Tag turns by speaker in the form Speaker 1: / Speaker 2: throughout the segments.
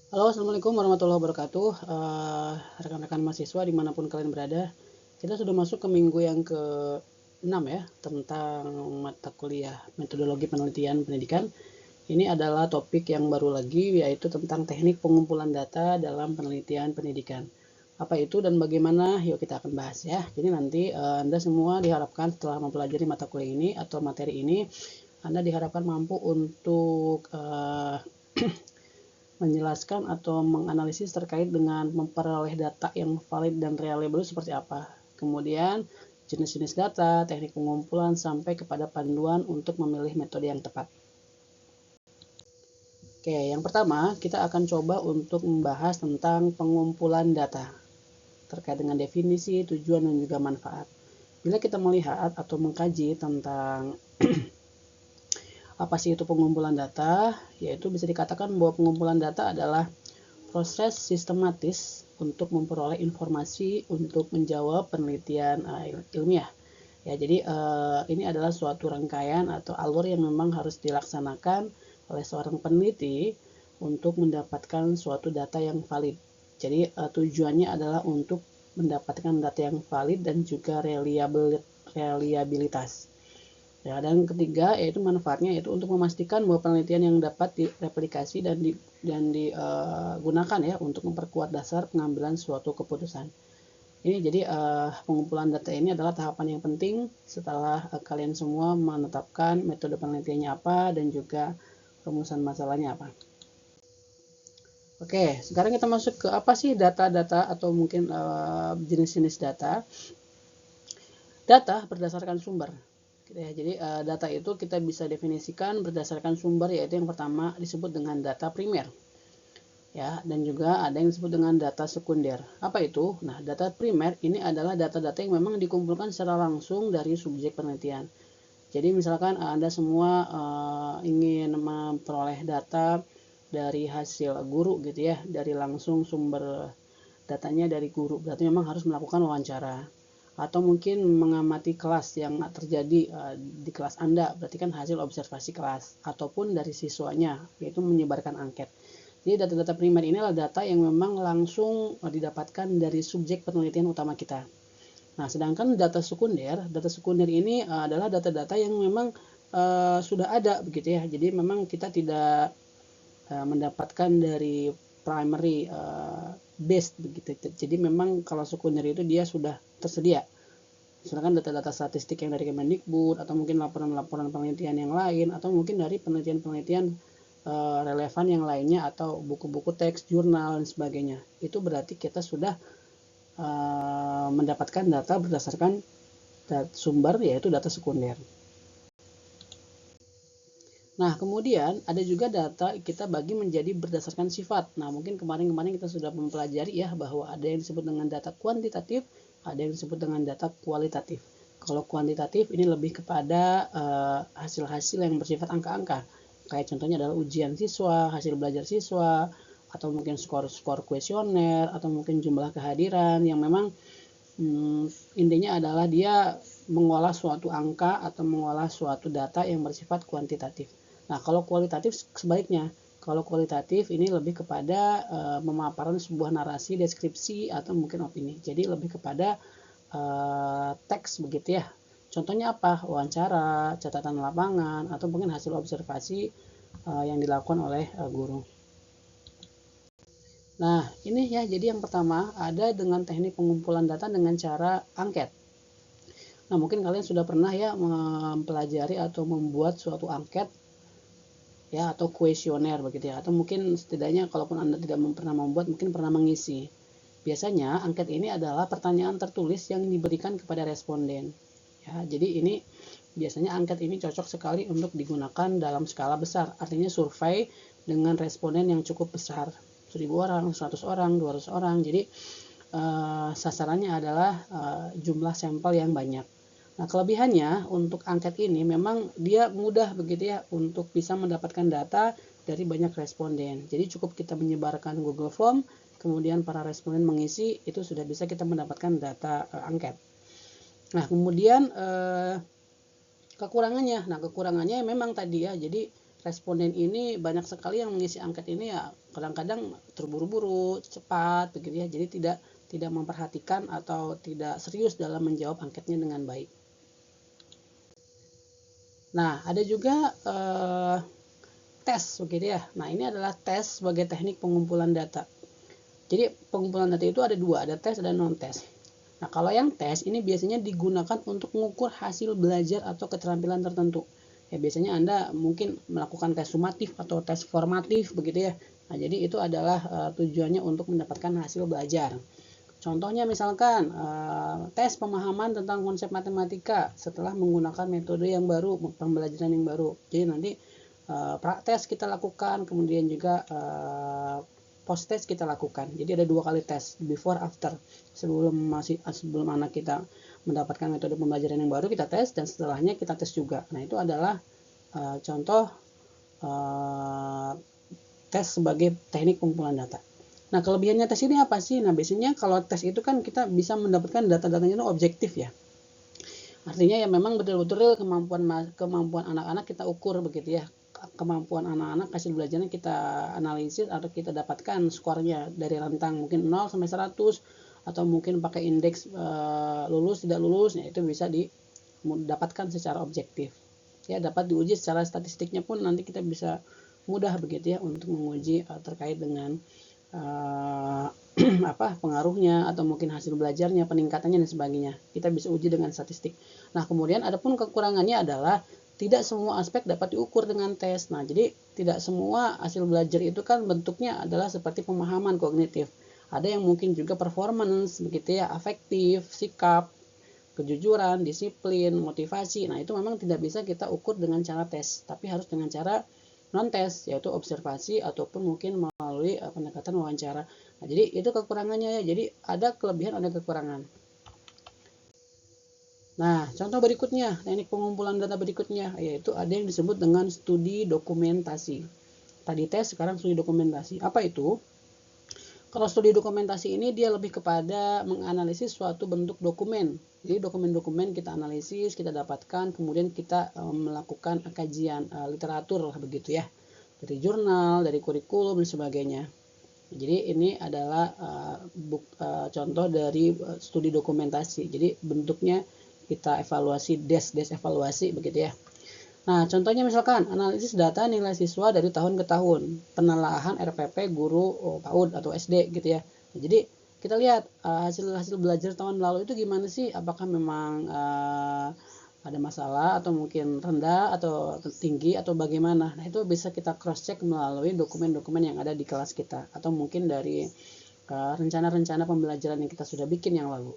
Speaker 1: Halo, Assalamualaikum warahmatullahi wabarakatuh. Rekan-rekan mahasiswa dimanapun kalian berada, kita sudah masuk ke minggu yang ke-6 ya, tentang mata kuliah metodologi penelitian pendidikan. Ini adalah topik yang baru lagi, yaitu tentang teknik pengumpulan data dalam penelitian pendidikan. Apa itu dan bagaimana? Yuk kita akan bahas ya. Jadi nanti Anda semua diharapkan setelah mempelajari mata kuliah ini atau materi ini, Anda diharapkan mampu untuk menjelaskan atau menganalisis terkait dengan memperoleh data yang valid dan reliable seperti apa. Kemudian jenis-jenis data, teknik pengumpulan, sampai kepada panduan untuk memilih metode yang tepat. Oke, yang pertama kita akan coba untuk membahas tentang pengumpulan data terkait dengan definisi, tujuan, dan juga manfaat. Bila kita melihat atau mengkaji tentang apa sih itu pengumpulan data, yaitu bisa dikatakan bahwa pengumpulan data adalah proses sistematis untuk memperoleh informasi untuk menjawab penelitian ilmiah. Ya, jadi ini adalah suatu rangkaian atau alur yang memang harus dilaksanakan oleh seorang peneliti untuk mendapatkan suatu data yang valid. Jadi tujuannya adalah untuk mendapatkan data yang valid dan juga reliabilitas. Ya, dan ketiga yaitu manfaatnya yaitu untuk memastikan bahwa penelitian yang dapat direplikasi dan digunakan ya untuk memperkuat dasar pengambilan suatu keputusan. Ini jadi pengumpulan data ini adalah tahapan yang penting setelah kalian semua menetapkan metode penelitiannya apa dan juga rumusan masalahnya apa. Oke, sekarang kita masuk ke apa sih data-data atau mungkin jenis-jenis data. Data berdasarkan sumber. Ya, jadi data itu kita bisa definisikan berdasarkan sumber, yaitu yang pertama disebut dengan data primer. Ya, dan juga ada yang disebut dengan data sekunder. Apa itu? Nah, data primer ini adalah data-data yang memang dikumpulkan secara langsung dari subjek penelitian. Jadi misalkan Anda semua ingin memperoleh data dari hasil guru gitu ya, dari langsung sumber datanya dari guru. Berarti memang harus melakukan wawancara atau mungkin mengamati kelas yang terjadi di kelas Anda, berarti kan hasil observasi kelas, ataupun dari siswanya, yaitu menyebarkan angket. Jadi data-data primer ini adalah data yang memang langsung didapatkan dari subjek penelitian utama kita. Nah, sedangkan data sekunder ini adalah data-data yang memang sudah ada begitu ya. Jadi memang kita tidak mendapatkan dari primary base begitu. Jadi memang kalau sekunder itu dia sudah tersedia. Misalkan data-data statistik yang dari Kemendikbud atau mungkin laporan-laporan penelitian yang lain atau mungkin dari penelitian-penelitian relevan yang lainnya atau buku-buku teks, jurnal dan sebagainya. Itu berarti kita sudah mendapatkan data berdasarkan sumber yaitu data sekunder. Nah, kemudian ada juga data kita bagi menjadi berdasarkan sifat. Nah, mungkin kemarin-kemarin kita sudah mempelajari ya bahwa ada yang disebut dengan data kuantitatif, ada yang disebut dengan data kualitatif. Kalau kuantitatif ini lebih kepada hasil-hasil yang bersifat angka-angka. Kayak contohnya adalah ujian siswa, hasil belajar siswa, atau mungkin skor-skor kuesioner, atau mungkin jumlah kehadiran yang memang intinya adalah dia mengolah suatu angka atau mengolah suatu data yang bersifat kuantitatif. Nah, kalau kualitatif sebaliknya. Kalau kualitatif ini lebih kepada memaparan sebuah narasi, deskripsi, atau mungkin opini. Jadi lebih kepada teks begitu ya. Contohnya apa? Wawancara, catatan lapangan, atau mungkin hasil observasi yang dilakukan oleh guru. Nah, ini ya, jadi yang pertama ada dengan teknik pengumpulan data dengan cara angket. Nah, mungkin kalian sudah pernah ya mempelajari atau membuat suatu angket ya atau kuesioner begitu ya, atau mungkin setidaknya kalaupun Anda tidak pernah membuat mungkin pernah mengisi. Biasanya angket ini adalah pertanyaan tertulis yang diberikan kepada responden. Ya, jadi ini biasanya angket ini cocok sekali untuk digunakan dalam skala besar, artinya survei dengan responden yang cukup besar, 1000 orang, 100 orang, 200 orang. Jadi sasarannya adalah jumlah sampel yang banyak. Nah, kelebihannya untuk angket ini memang dia mudah begitu ya untuk bisa mendapatkan data dari banyak responden. Jadi cukup kita menyebarkan Google Form, kemudian para responden mengisi, itu sudah bisa kita mendapatkan data angket. Nah, kemudian kekurangannya memang tadi ya, jadi responden ini banyak sekali yang mengisi angket ini ya kadang-kadang terburu-buru, cepat begitu ya. Jadi tidak memperhatikan atau tidak serius dalam menjawab angketnya dengan baik. Nah, ada juga tes begitu ya. Nah, ini adalah tes sebagai teknik pengumpulan data. Jadi pengumpulan data itu ada dua, ada tes dan non tes. Nah, kalau yang tes ini biasanya digunakan untuk mengukur hasil belajar atau keterampilan tertentu. Ya, biasanya Anda mungkin melakukan tes sumatif atau tes formatif begitu ya. Nah, jadi itu adalah tujuannya untuk mendapatkan hasil belajar. Contohnya misalkan tes pemahaman tentang konsep matematika setelah menggunakan metode yang baru, pembelajaran yang baru. Jadi nanti praktes kita lakukan, kemudian juga post test kita lakukan. Jadi ada 2 kali tes, before after. Sebelum anak kita mendapatkan metode pembelajaran yang baru kita tes, dan setelahnya kita tes juga. Nah, itu adalah contoh tes sebagai teknik pengumpulan data. Nah, kelebihannya tes ini apa sih? Nah, biasanya kalau tes itu kan kita bisa mendapatkan data-datanya itu objektif ya. Artinya ya memang betul-betul kemampuan anak-anak kita ukur begitu ya. Kemampuan anak-anak hasil belajarnya kita analisis atau kita dapatkan skornya dari rentang mungkin 0 sampai 100 atau mungkin pakai indeks lulus tidak lulus, ya itu bisa didapatkan secara objektif. Ya, dapat diuji secara statistiknya pun nanti kita bisa mudah begitu ya untuk menguji terkait dengan pengaruhnya atau mungkin hasil belajarnya, peningkatannya dan sebagainya. Kita bisa uji dengan statistik. Nah, kemudian adapun kekurangannya adalah tidak semua aspek dapat diukur dengan tes. Nah, jadi tidak semua hasil belajar itu kan bentuknya adalah seperti pemahaman kognitif. Ada yang mungkin juga performance begitu ya, afektif, sikap, kejujuran, disiplin, motivasi. Nah, itu memang tidak bisa kita ukur dengan cara tes, tapi harus dengan cara non tes, yaitu observasi ataupun mungkin melalui pendekatan wawancara. Nah, jadi itu kekurangannya ya. Jadi ada kelebihan, ada kekurangan. Nah, contoh berikutnya, teknik pengumpulan data berikutnya, yaitu ada yang disebut dengan studi dokumentasi. Tadi tes, sekarang studi dokumentasi. Apa itu? Kalau studi dokumentasi ini dia lebih kepada menganalisis suatu bentuk dokumen. Jadi dokumen-dokumen kita analisis, kita dapatkan, kemudian kita melakukan kajian literatur begitu ya. Dari jurnal, dari kurikulum dan sebagainya. Jadi ini adalah contoh dari studi dokumentasi. Jadi bentuknya kita evaluasi, des evaluasi begitu ya. Nah, contohnya misalkan analisis data nilai siswa dari tahun ke tahun, penelaahan RPP guru PAUD atau SD gitu ya. Nah, jadi kita lihat hasil belajar tahun lalu itu gimana sih? Apakah memang ada masalah atau mungkin rendah atau tinggi atau bagaimana? Nah, itu bisa kita cross check melalui dokumen-dokumen yang ada di kelas kita atau mungkin dari rencana-rencana pembelajaran yang kita sudah bikin yang lalu.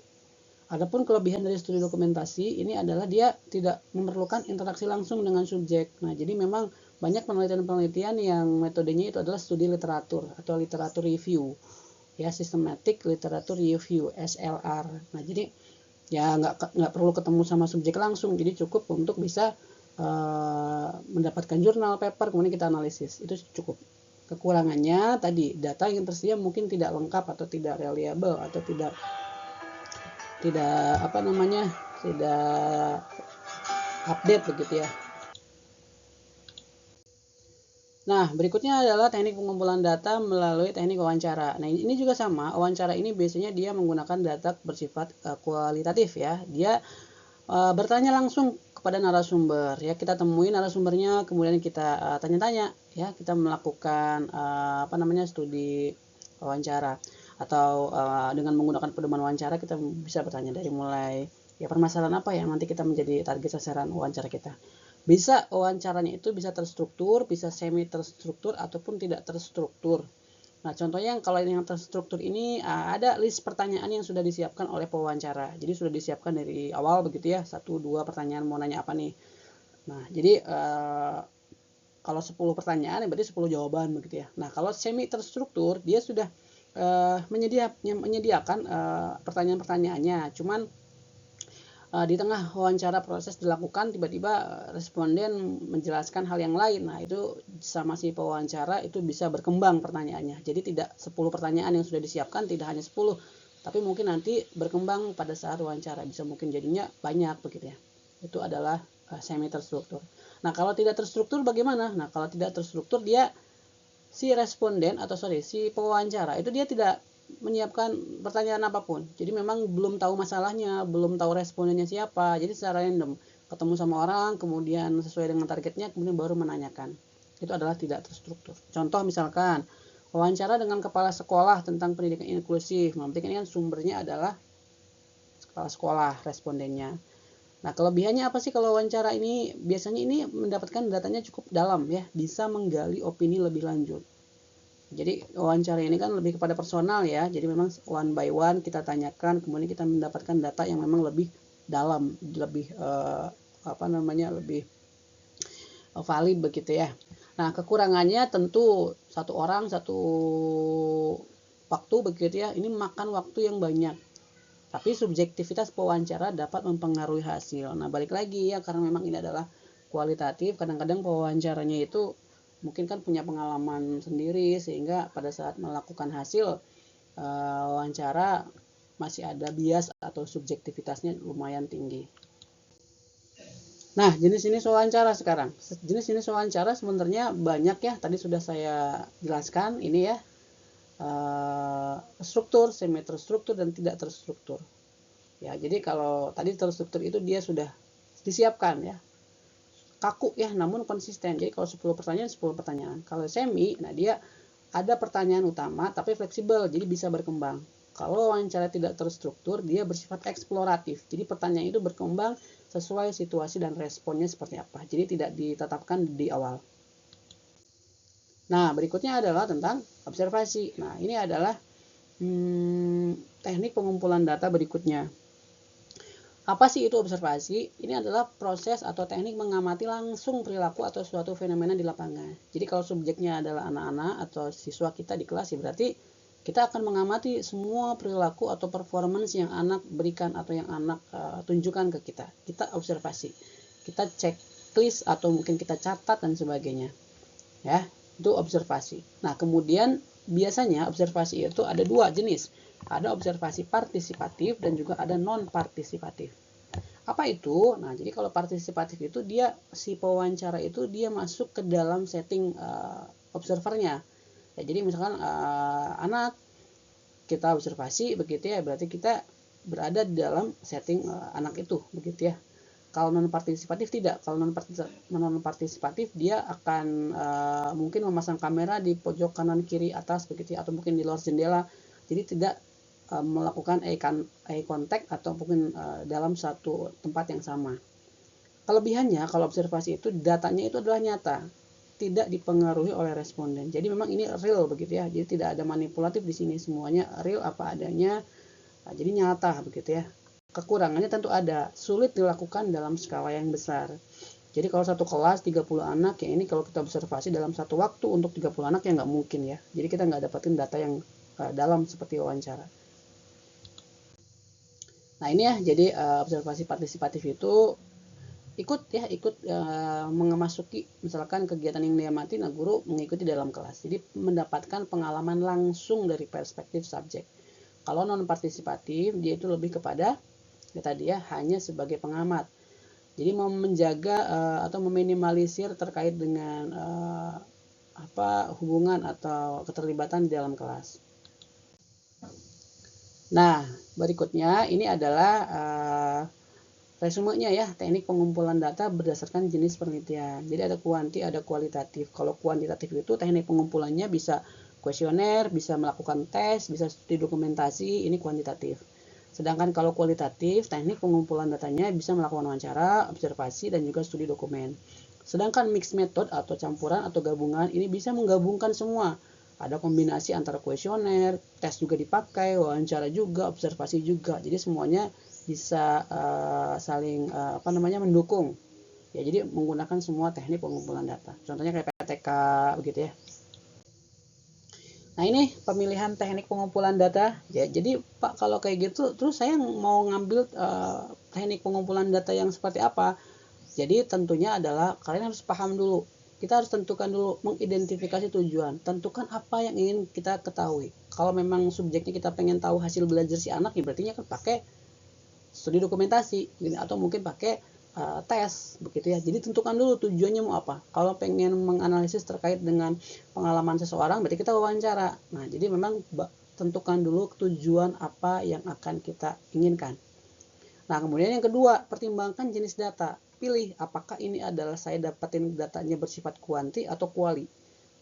Speaker 1: Adapun kelebihan dari studi dokumentasi ini adalah dia tidak memerlukan interaksi langsung dengan subjek. Nah, jadi memang banyak penelitian-penelitian yang metodenya itu adalah studi literatur atau literatur review, ya, systematic literature review (SLR). Nah, jadi ya nggak perlu ketemu sama subjek langsung, jadi cukup untuk bisa mendapatkan jurnal, paper, kemudian kita analisis, itu cukup. Kekurangannya tadi data yang tersedia mungkin tidak lengkap atau tidak reliable atau tidak update begitu ya. Nah, berikutnya adalah teknik pengumpulan data melalui teknik wawancara. Nah, ini juga sama. Wawancara ini biasanya dia menggunakan data bersifat kualitatif ya. Dia bertanya langsung kepada narasumber ya. Kita temui narasumbernya, kemudian kita tanya-tanya ya. Kita melakukan studi wawancara. Atau dengan menggunakan pedoman wawancara kita bisa bertanya dari mulai ya permasalahan apa yang nanti kita menjadi target sasaran wawancara kita. Bisa wawancaranya itu bisa terstruktur, bisa semi terstruktur ataupun tidak terstruktur. Nah, contohnya kalau yang terstruktur ini ada list pertanyaan yang sudah disiapkan oleh pewawancara. Jadi sudah disiapkan dari awal begitu ya, 1-2 pertanyaan mau nanya apa nih. Nah, jadi kalau 10 pertanyaan berarti 10 jawaban begitu ya. Nah, kalau semi terstruktur dia sudah menyediakan pertanyaan-pertanyaannya, cuman di tengah wawancara proses dilakukan tiba-tiba responden menjelaskan hal yang lain. Nah, itu sama si pewawancara itu bisa berkembang pertanyaannya. Jadi tidak 10 pertanyaan yang sudah disiapkan, tidak hanya 10, tapi mungkin nanti berkembang pada saat wawancara, bisa mungkin jadinya banyak begitu ya. Itu adalah semi terstruktur. Nah, kalau tidak terstruktur bagaimana? Nah, kalau tidak terstruktur dia si pewawancara itu dia tidak menyiapkan pertanyaan apapun. Jadi memang belum tahu masalahnya, belum tahu respondennya siapa. Jadi secara random ketemu sama orang, kemudian sesuai dengan targetnya, kemudian baru menanyakan. Itu adalah tidak terstruktur. Contoh misalkan wawancara dengan kepala sekolah tentang pendidikan inklusif. Nanti kan sumbernya adalah kepala sekolah respondennya. Nah, kelebihannya apa sih kalau wawancara ini? Biasanya ini mendapatkan datanya cukup dalam ya, bisa menggali opini lebih lanjut. Jadi wawancara ini kan lebih kepada personal ya, jadi memang one by one kita tanyakan, kemudian kita mendapatkan data yang memang lebih dalam, lebih lebih valid begitu ya. Nah, kekurangannya tentu satu orang satu waktu begitu ya, ini makan waktu yang banyak. Tapi subjektivitas pewawancara dapat mempengaruhi hasil. Nah, balik lagi ya, karena memang ini adalah kualitatif, kadang-kadang pewawancaranya itu mungkin kan punya pengalaman sendiri, sehingga pada saat melakukan hasil wawancara masih ada bias atau subjektivitasnya lumayan tinggi. Nah, jenis-jenis wawancara sekarang. Jenis-jenis wawancara sebenarnya banyak ya, tadi sudah saya jelaskan ini ya. Struktur, semi terstruktur, dan tidak terstruktur. Ya, jadi kalau tadi terstruktur itu dia sudah disiapkan ya, kaku ya, namun konsisten. Jadi kalau 10 pertanyaan 10 pertanyaan. Kalau semi, nah dia ada pertanyaan utama tapi fleksibel, jadi bisa berkembang. Kalau wawancara tidak terstruktur, dia bersifat eksploratif. Jadi pertanyaan itu berkembang sesuai situasi dan responnya seperti apa. Jadi tidak ditetapkan di awal. Nah, berikutnya adalah tentang observasi. Nah, ini adalah teknik pengumpulan data berikutnya. Apa sih itu observasi? Ini adalah proses atau teknik mengamati langsung perilaku atau suatu fenomena di lapangan. Jadi kalau subjeknya adalah anak-anak atau siswa kita di kelas, ya berarti kita akan mengamati semua perilaku atau performance yang anak berikan atau yang anak tunjukkan ke kita. Kita observasi. Kita checklist atau mungkin kita catat dan sebagainya. Ya, itu observasi. Nah, kemudian biasanya observasi itu ada dua jenis. Ada observasi partisipatif dan juga ada non-partisipatif. Apa itu? Nah, jadi kalau partisipatif itu dia si pewawancara itu dia masuk ke dalam setting observernya. Ya, jadi misalkan anak kita observasi begitu ya, berarti kita berada di dalam setting anak itu begitu ya. Kalau non partisipatif tidak. Kalau non partisipatif dia akan mungkin memasang kamera di pojok kanan kiri atas begitu ya, atau mungkin di luar jendela. Jadi tidak melakukan eye contact atau mungkin dalam satu tempat yang sama. Kelebihannya kalau observasi itu datanya itu adalah nyata, tidak dipengaruhi oleh responden. Jadi memang ini real begitu ya. Jadi tidak ada manipulatif di sini, semuanya real apa adanya. Nah, jadi nyata begitu ya. Kekurangannya tentu ada, sulit dilakukan dalam skala yang besar. Jadi kalau satu kelas 30 anak, ya ini kalau kita observasi dalam satu waktu untuk 30 anak ya nggak mungkin ya. Jadi kita nggak dapetin data yang dalam seperti wawancara. Nah ini ya, jadi observasi partisipatif itu ikut memasuki misalkan kegiatan yang diamati, nah guru mengikuti dalam kelas. Jadi mendapatkan pengalaman langsung dari perspektif subjek. Kalau non partisipatif dia itu lebih kepada ya tadi ya, hanya sebagai pengamat. Jadi mau menjaga atau meminimalisir terkait dengan hubungan atau keterlibatan di dalam kelas. Nah, berikutnya ini adalah resumenya ya, teknik pengumpulan data berdasarkan jenis penelitian. Jadi ada kuanti, ada kualitatif. Kalau kuantitatif itu teknik pengumpulannya bisa kuesioner, bisa melakukan tes, bisa studi dokumentasi, ini kuantitatif. Sedangkan kalau kualitatif, teknik pengumpulan datanya bisa melakukan wawancara, observasi, dan juga studi dokumen. Sedangkan mixed method atau campuran atau gabungan ini bisa menggabungkan semua. Ada kombinasi antara kuesioner, tes juga dipakai, wawancara juga, observasi juga. Jadi semuanya bisa saling mendukung. Ya, jadi menggunakan semua teknik pengumpulan data. Contohnya kayak PTK begitu ya. Nah ini pemilihan teknik pengumpulan data ya. Jadi Pak kalau kayak gitu terus saya mau ngambil teknik pengumpulan data yang seperti apa? Jadi tentunya adalah kalian harus paham dulu. Kita harus tentukan dulu, mengidentifikasi tujuan. Tentukan apa yang ingin kita ketahui. Kalau memang subjeknya kita pengen tahu hasil belajar si anak, ya berarti kan pakai studi dokumentasi atau mungkin pakai tes begitu ya. Jadi tentukan dulu tujuannya mau apa. Kalau pengen menganalisis terkait dengan pengalaman seseorang berarti kita wawancara. Nah, jadi memang tentukan dulu tujuan apa yang akan kita inginkan. Nah, kemudian yang kedua, pertimbangkan jenis data. Pilih apakah ini adalah saya dapatin datanya bersifat kuanti atau kuali.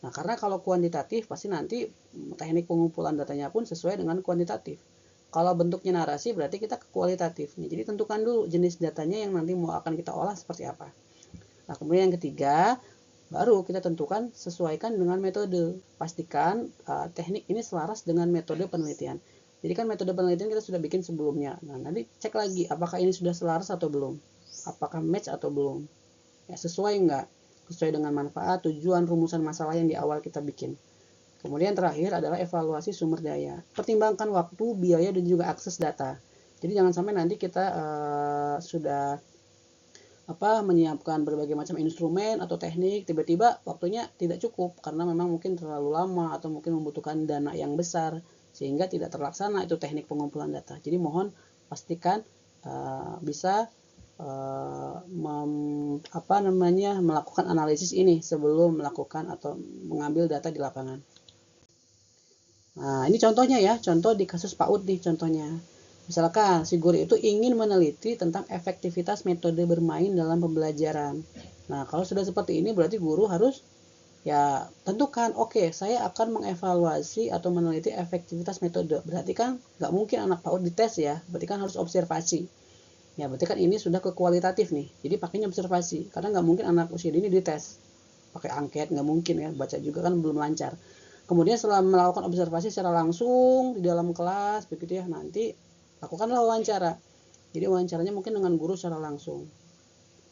Speaker 1: Nah, karena kalau kuantitatif pasti nanti teknik pengumpulan datanya pun sesuai dengan kuantitatif. Kalau bentuknya narasi berarti kita ke kualitatif. Jadi tentukan dulu jenis datanya yang nanti mau akan kita olah seperti apa. Nah, kemudian yang ketiga, baru kita tentukan sesuaikan dengan metode. Pastikan teknik ini selaras dengan metode penelitian. Jadi kan metode penelitian kita sudah bikin sebelumnya. Nah, nanti cek lagi apakah ini sudah selaras atau belum. Apakah match atau belum. Ya, sesuai enggak? Sesuai dengan manfaat, tujuan, rumusan masalah yang di awal kita bikin. Kemudian terakhir adalah evaluasi sumber daya. Pertimbangkan waktu, biaya, dan juga akses data. Jadi jangan sampai nanti kita sudah menyiapkan berbagai macam instrumen atau teknik, tiba-tiba waktunya tidak cukup karena memang mungkin terlalu lama atau mungkin membutuhkan dana yang besar sehingga tidak terlaksana itu teknik pengumpulan data. Jadi mohon pastikan bisa melakukan analisis ini sebelum melakukan atau mengambil data di lapangan. Nah, ini contohnya ya, contoh di kasus PAUD nih contohnya. Misalkan si guru itu ingin meneliti tentang efektivitas metode bermain dalam pembelajaran. Nah, kalau sudah seperti ini berarti guru harus ya tentukan, oke, saya akan mengevaluasi atau meneliti efektivitas metode. Berarti kan nggak mungkin anak PAUD dites ya, berarti kan harus observasi. Ya, berarti kan ini sudah ke kualitatif nih. Jadi pakainya observasi, karena nggak mungkin anak usia dini dites. Pakai angket nggak mungkin ya, baca juga kan belum lancar. Kemudian setelah melakukan observasi secara langsung di dalam kelas begitu ya, nanti lakukanlah wawancara. Jadi wawancaranya mungkin dengan guru secara langsung.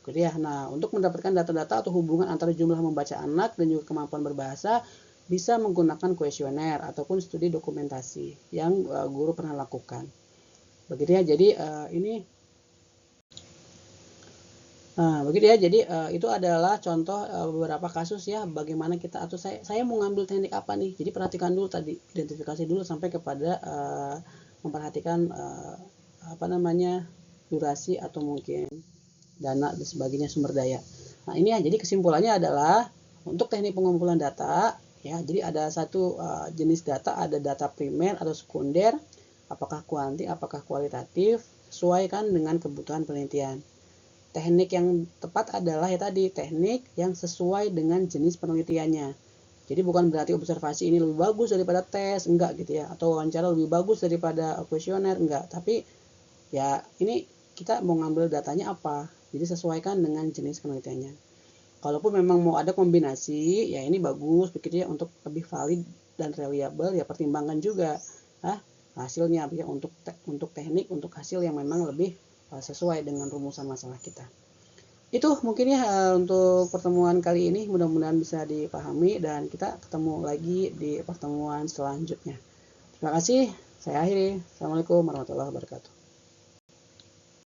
Speaker 1: Gitu ya. Nah, untuk mendapatkan data-data atau hubungan antara jumlah membaca anak dan juga kemampuan berbahasa bisa menggunakan kuesioner ataupun studi dokumentasi yang guru pernah lakukan. Begitu ya. Jadi ini begitu ya. Jadi itu adalah contoh beberapa kasus ya bagaimana kita atau saya mau ngambil teknik apa nih. Jadi perhatikan dulu tadi, identifikasi dulu sampai kepada memperhatikan durasi atau mungkin dana dan sebagainya, sumber daya. Nah, ini ya, jadi kesimpulannya adalah untuk teknik pengumpulan data ya, jadi ada satu jenis data, ada data primer atau sekunder, apakah kuanti, apakah kualitatif, sesuaikan dengan kebutuhan penelitian. Teknik yang tepat adalah ya tadi, teknik yang sesuai dengan jenis penelitiannya. Jadi bukan berarti observasi ini lebih bagus daripada tes, enggak gitu ya, atau wawancara lebih bagus daripada kuesioner, enggak. Tapi ya ini kita mau ngambil datanya apa, jadi sesuaikan dengan jenis penelitiannya. Kalaupun memang mau ada kombinasi, ya ini bagus begitu ya, untuk lebih valid dan reliable ya pertimbangkan juga hasilnya ya, untuk teknik, untuk hasil yang memang lebih sesuai dengan rumusan masalah kita. Itu mungkin ya untuk pertemuan kali ini, mudah-mudahan bisa dipahami dan kita ketemu lagi di pertemuan selanjutnya. Terima kasih, saya akhiri. Assalamualaikum warahmatullahi wabarakatuh.